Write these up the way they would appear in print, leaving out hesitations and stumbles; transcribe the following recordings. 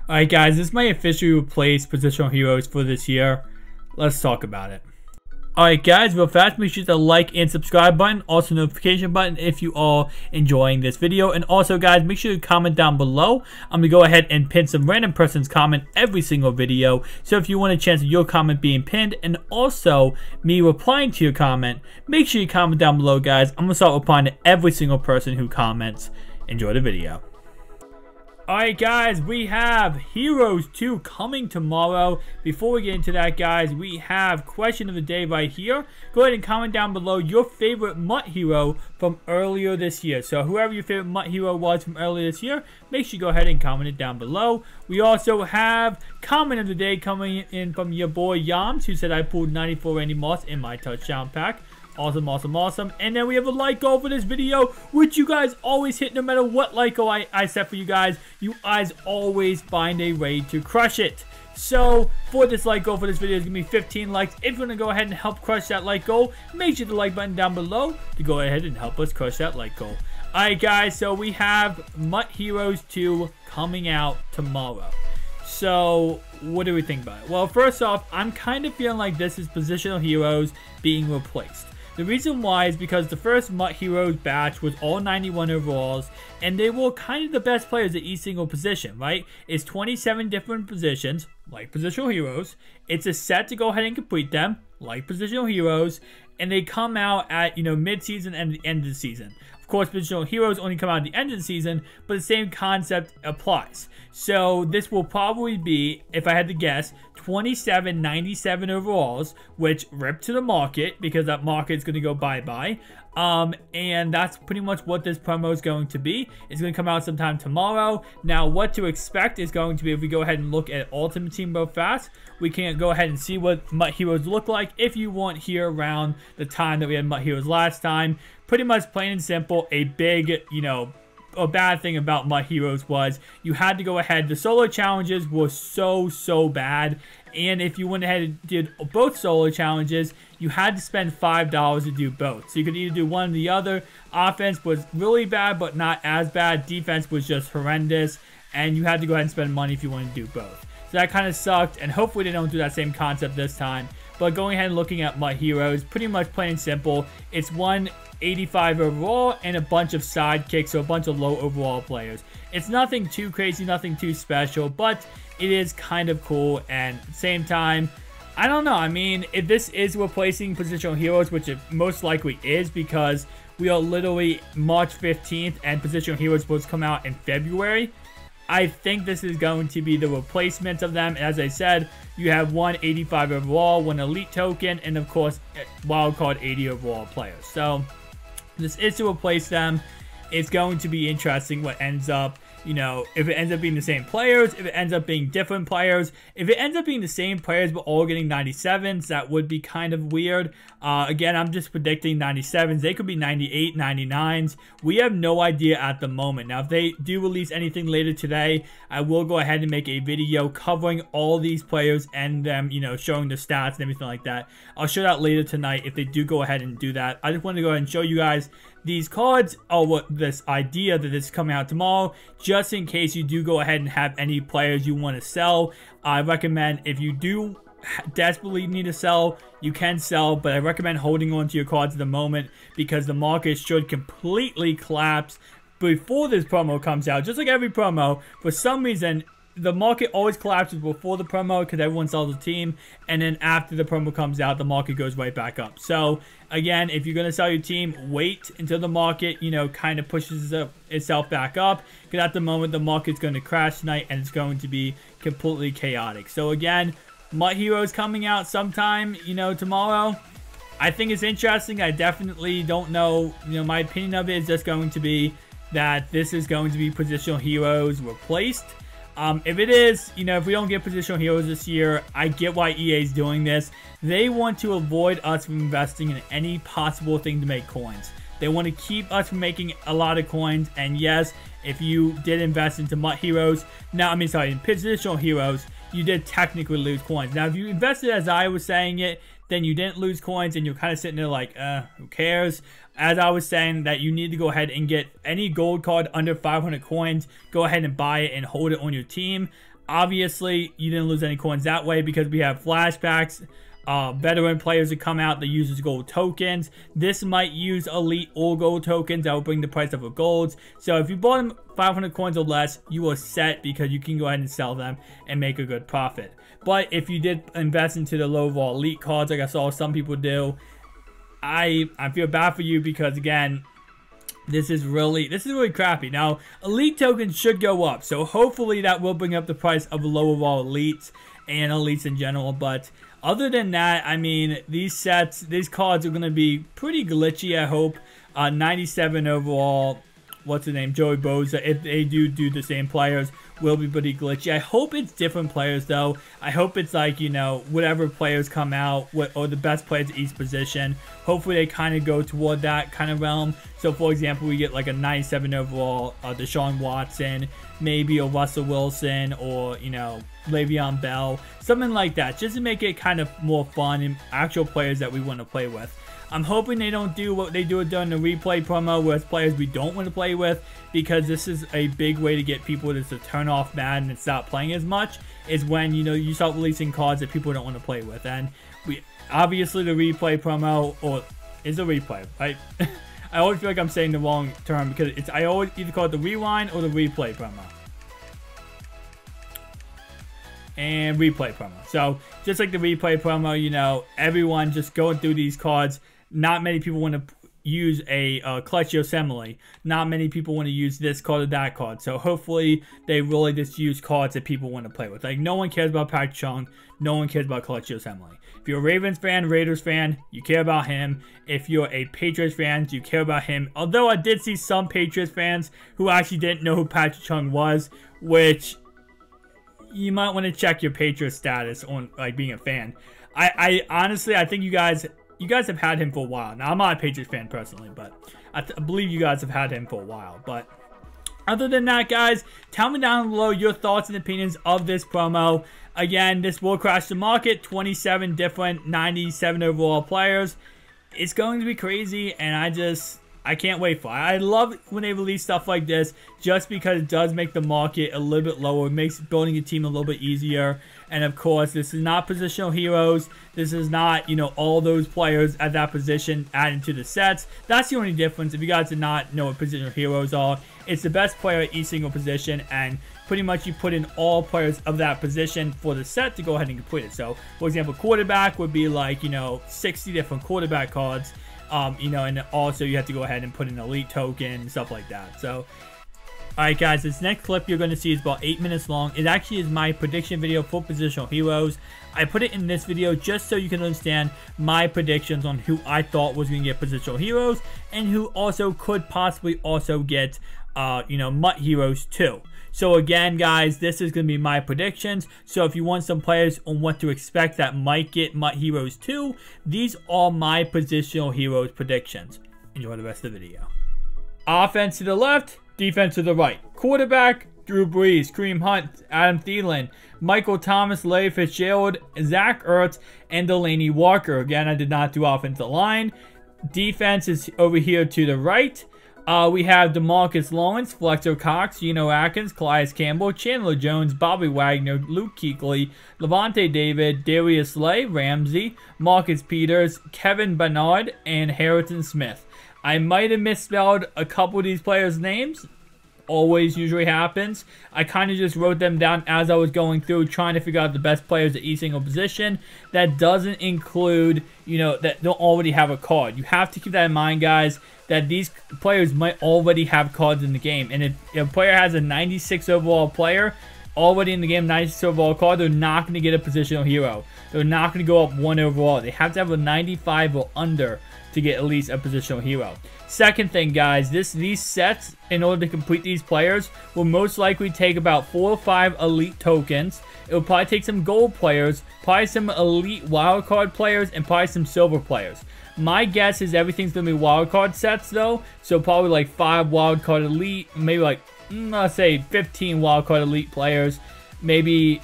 Alright guys, this might officially replace Positional Heroes for this year. Let's talk about it. Alright guys, real fast, make sure to hit the like and subscribe button, also notification button if you are enjoying this video. And also guys, make sure to comment down below. I'm going to go ahead and pin some random person's comment every single video. So if you want a chance of your comment being pinned and also me replying to your comment, make sure you comment down below guys. I'm going to start replying to every single person who comments. Enjoy the video. Alright guys, we have Heroes 2 coming tomorrow. Before we get into that guys, we have question of the day right here. Go ahead and comment down below your favorite MUT hero from earlier this year. So whoever your favorite MUT hero was from earlier this year, make sure you go ahead and comment it down below. We also have comment of the day coming in from your boy Yams, who said I pulled 94 Randy Moss in my touchdown pack. Awesome, awesome, awesome. And then we have a like goal for this video, which you guys always hit no matter what like goal I set for you guys. You guys always find a way to crush it. So for this like goal for this video is going to be 15 likes. If you want to go ahead and help crush that like goal, make sure the like button down below to go ahead and help us crush that like goal. Alright guys, so we have MUT Heroes 2 coming out tomorrow. So what do we think about it? Well, first off, I'm kind of feeling like this is Positional Heroes being replaced. The reason why is because the first MUT Heroes batch was all 91 overalls, and they were kind of the best players at each single position, right? It's 27 different positions, like Positional Heroes. It's a set to go ahead and complete them, like Positional Heroes, and they come out at, mid-season and the end of the season. Of course, Positional Heroes only come out at the end of the season, but the same concept applies. So this will probably be, if I had to guess, 27 97 overalls, which rip to the market because that market is going to go bye-bye. And that's pretty much what this promo is going to be. It's going to come out sometime tomorrow. Now, what to expect is going to be, if we go ahead and look at Ultimate Team real fast, we can go ahead and see what MUT Heroes look like if you want here around the time that we had MUT Heroes last time. Pretty much plain and simple, a big, a bad thing about MUT Heroes was you had to go ahead. The solo challenges were so bad. And if you went ahead and did both solo challenges, you had to spend $5 to do both. So you could either do one or the other. Offense was really bad, but not as bad. Defense was just horrendous. And you had to go ahead and spend money if you wanted to do both. So that kind of sucked. And hopefully they don't do that same concept this time. But going ahead and looking at MUT Heroes, pretty much plain and simple. It's 185 overall and a bunch of sidekicks, so a bunch of low overall players. It's nothing too crazy, nothing too special, but it is kind of cool. And at the same time, I don't know. I mean, if this is replacing Positional Heroes, which it most likely is because we are literally March 15th and Positional Heroes supposed to come out in February, I think this is going to be the replacement of them. As I said, you have 185 overall, 1 elite token, and of course, wildcard 80 overall players. So this is to replace them. It's going to be interesting what ends up, if it ends up being the same players, if it ends up being different players. If it ends up being the same players but all getting 97s, that would be kind of weird. Again, I'm just predicting 97s. They could be 98, 99s. We have no idea at the moment. Now, if they do release anything later today, I will go ahead and make a video covering all these players and them, showing the stats and everything like that. I'll show that later tonight if they do go ahead and do that. I just wanted to go ahead and show you guys these cards, or what this idea that this is coming out tomorrow, just in case you do go ahead and have any players you want to sell. I recommend, if you do desperately need to sell, you can sell, but I recommend holding on to your cards at the moment because the market should completely collapse before this promo comes out. Just like every promo, for some reason, the market always collapses before the promo because everyone sells a team, and then after the promo comes out, the market goes right back up. So again, if you're going to sell your team, wait until the market, kind of pushes itself back up, because at the moment, the market's going to crash tonight, and it's going to be completely chaotic. So again, MUT Heroes coming out sometime, tomorrow. I think it's interesting. I definitely don't know, my opinion of it is just going to be that this is going to be Positional Heroes replaced. If it is, if we don't get Positional Heroes this year, I get why EA is doing this. They want to avoid us from investing in any possible thing to make coins. They want to keep us from making a lot of coins. And yes, if you did invest into MUT Heroes, in Positional Heroes, you did technically lose coins. Now, if you invested as I was saying it, then you didn't lose coins and you're kind of sitting there like, who cares? As I was saying, that you need to go ahead and get any gold card under 500 coins. Go ahead and buy it and hold it on your team. Obviously, you didn't lose any coins that way because we have flashbacks. Veteran players that come out that uses gold tokens. This might use elite or gold tokens that will bring the price up of golds. So if you bought them 500 coins or less, you are set because you can go ahead and sell them and make a good profit. But if you did invest into the low vol elite cards, like I saw some people do, I feel bad for you because again, this is really crappy. Now, elite tokens should go up, so hopefully that will bring up the price of lower vol elites and elites in general. But other than that, I mean, these cards are going to be pretty glitchy, I hope. 97 overall, what's the name, Joey Bosa, if they do the same players, will be pretty glitchy. I hope it's different players, though. I hope it's like, you know, whatever players come out, or the best players at each position. Hopefully they kind of go toward that kind of realm. So, for example, we get like a 97 overall Deshaun Watson, maybe a Russell Wilson, or, you know, Le'Veon Bell, something like that, just to make it kind of more fun and actual players that we want to play with. I'm hoping they don't do what they do during the replay promo with players we don't want to play with, because this is a big way to get people to turn off Madden and stop playing as much, is when, you know, you start releasing cards that people don't want to play with. And we obviously the replay promo, or is a replay, right? I always feel like I'm saying the wrong term because I always either call it the rewind or the replay promo. And replay promo. So just like the replay promo, you know, everyone just going through these cards. Not many people want to use a clutch Yosemite. Not many people want to use this card or that card. So hopefully they really just use cards that people want to play with. Like, no one cares about Patrick Chung. No one cares about clutch Yosemite. If you're a Ravens fan, Raiders fan, you care about him. If you're a Patriots fan, you care about him. Although I did see some Patriots fans who actually didn't know who Patrick Chung was, which you might want to check your Patriots status on, like, being a fan. I honestly, I think you guys have had him for a while. Now, I'm not a Patriots fan personally, but I believe you guys have had him for a while. But other than that, guys, tell me down below your thoughts and opinions of this promo. Again, this will crash the market. 27 different 97 overall players. It's going to be crazy, and I can't wait for it. I love when they release stuff like this just because it does make the market a little bit lower. It makes building a team a little bit easier. And of course, this is not positional heroes. This is not, you know, all those players at that position added to the sets. That's the only difference. If you guys did not know what positional heroes are, it's the best player at each single position, and pretty much you put in all players of that position for the set to go ahead and complete it. So, for example, quarterback would be like, you know, 60 different quarterback cards. You know, and also you have to go ahead and put an elite token and stuff like that. So, alright guys, this next clip you're going to see is about 8 minutes long. It actually is my prediction video for positional heroes. I put it in this video just so you can understand my predictions on who I thought was going to get positional heroes and who also could possibly also get, you know, MUT heroes too. So again, guys, this is going to be my predictions. So if you want some players on what to expect that might get MUT heroes too, these are my positional heroes predictions. Enjoy the rest of the video. Offense to the left, defense to the right. Quarterback, Drew Brees, Kareem Hunt, Adam Thielen, Michael Thomas, Larry Fitzgerald, Zach Ertz, and Delaney Walker. Again, I did not do offensive line. Defense is over here to the right. We have DeMarcus Lawrence, Fletcher Cox, Geno Atkins, Calais Campbell, Chandler Jones, Bobby Wagner, Luke Kuechly, Levante David, Darius Slay, Ramsey, Marcus Peters, Kevin Bernard, and Harrison Smith. I might have misspelled a couple of these players' names. Always usually happens. I kind of just wrote them down as I was going through, trying to figure out the best players at each single position. That doesn't include, you know, that don't already have a card. You have to keep that in mind, guys, that these players might already have cards in the game. And if a player has a 96 overall player already in the game, 96 overall card, they're not going to get a positional hero. They're not going to go up 1 overall. They have to have a 95 or under to get at least a positional hero. Second thing, guys, these sets, in order to complete these players, will most likely take about 4 or 5 elite tokens. It will probably take some gold players, probably some elite wildcard players, and probably some silver players. My guess is everything's going to be wildcard sets, though, so probably like 5 wildcard elite, maybe like, let's say 15 wildcard elite players, maybe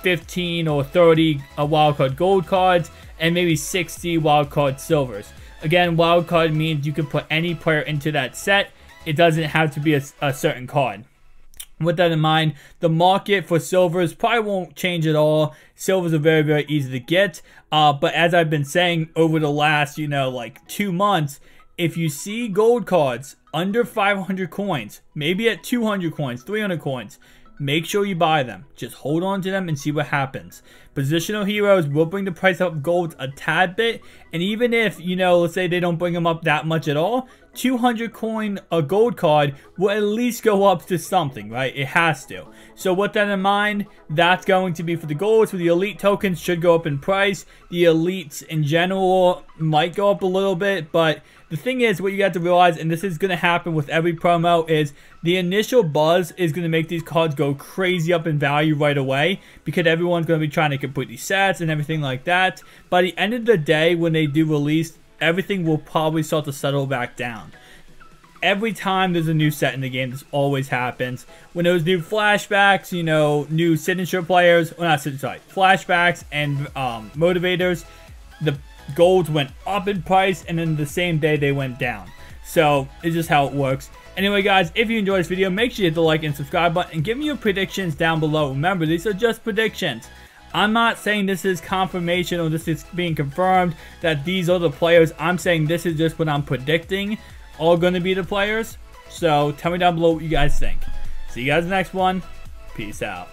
15 or 30 wildcard gold cards, and maybe 60 wildcard silvers. Again, wildcard means you can put any player into that set. It doesn't have to be a certain card. With that in mind, the market for silvers probably won't change at all. Silvers are very, very easy to get. But as I've been saying over the last, like 2 months, if you see gold cards under 500 coins, maybe at 200 coins, 300 coins, make sure you buy them. Just hold on to them and see what happens. Positional heroes will bring the price up of gold a tad bit. And even if, let's say they don't bring them up that much at all, 200 coin a gold card will at least go up to something, right? It has to. So with that in mind, that's going to be for the golds. For the elite tokens, should go up in price. The elites in general might go up a little bit, but the thing is, what you have to realize, and this is going to happen with every promo, is the initial buzz is going to make these cards go crazy up in value right away, because everyone's going to be trying to complete these sets and everything like that. By the end of the day, when they do release, everything will probably start to settle back down. Every time there's a new set in the game, this always happens. When there's new flashbacks, new signature players, well, not signature, sorry, flashbacks and motivators, the golds went up in price, and then the same day they went down. So it's just how it works. Anyway, guys, if you enjoyed this video, make sure you hit the like and subscribe button and give me your predictions down below. Remember, these are just predictions. I'm not saying this is confirmation or this is being confirmed that these are the players. I'm saying this is just what I'm predicting are going to be the players. So tell me down below what you guys think. See you guys in the next one. Peace out.